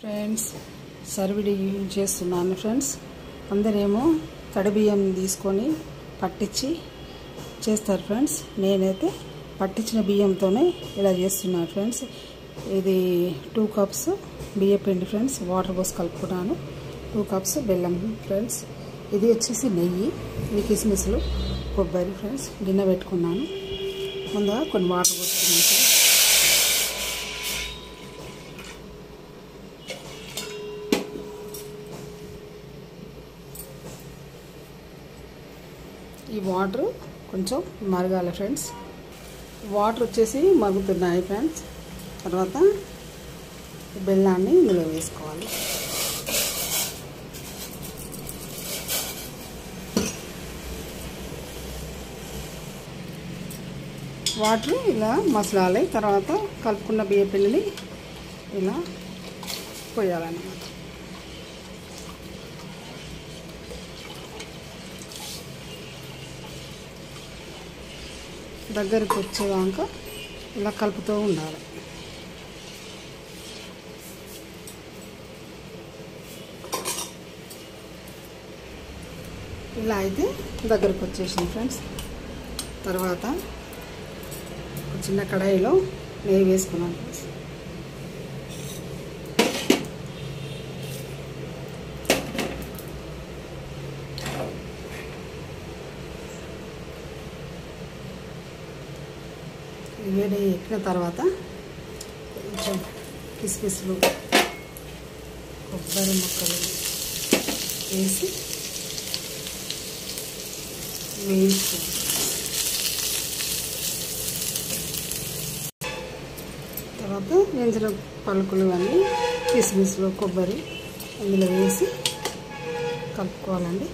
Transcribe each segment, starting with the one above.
Friends సర్విడి చేస్తున్నాను friends. అందరేమో తడి బియ్యం తీసుకొని పట్టించి చేస్తారు ఫ్రెండ్స్. నేనైతే పట్టించిన బియ్యంతోనే ఇలా చేస్తున్నాను ఫ్రెండ్స్. ఇది 2 కప్స్ బియ్య పిండి ఫ్రెండ్స్. వాటర్ పోసి కలుపుకున్నాను. 2 కప్స్ బెల్లం ఫ్రెండ్స్. ఇది వచ్చేసి నెయ్యి, ఈ కిస్మిస్లు, కొబ్బరి ఫ్రెండ్స్. గిన్నె పెట్టుకున్నాను. ముందుగా కొన్ని వాటర్ పోసుకున్నాను ఫ్రెండ్స్. ఈ వాటర్ కొంచెం మరగాలి ఫ్రెండ్స్. వాటర్ వచ్చేసి మరుగుతున్నాయి ఫ్రెండ్స్. తర్వాత బెల్లాన్ని ఇందులో వేసుకోవాలి. వాటర్ ఇలా మసలాలి. తర్వాత కలుపుకున్న బియ్య పిండిని ఇలా పోయాలన్నమాట. దగ్గరికి వచ్చేదాకా ఇలా కలుపుతూ ఉండాలి. ఇలా అయితే దగ్గరకు వచ్చేసింది ఫ్రెండ్స్. తర్వాత ఒక చిన్న కడాయిలో నెయ్యి వేసుకున్నాను ఫ్రెండ్స్. వేడి ఎక్కిన తర్వాత కొంచెం కిస్మిస్లు, కొబ్బరి ముక్కలు వేసి వేయించు. తర్వాత వేయించిన పలుకులు అన్నీ కిస్మిస్లు, కొబ్బరి అందులో వేసి కలుపుకోవాలండి.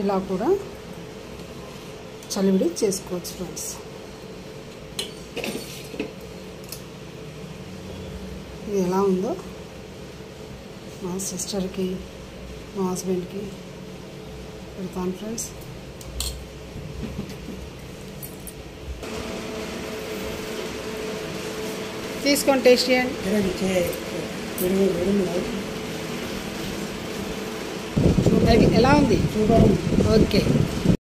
ఇలా కూడా చలివిడి చేసుకోవచ్చు ఫ్రెండ్స్. ఇది ఎలా ఉందో మా సిస్టర్కి, మా హస్బెండ్కి పెడతాను ఫ్రెండ్స్. తీసుకొని టేస్ట్ చేయండి. ఎలా ఉంది? ఓకే.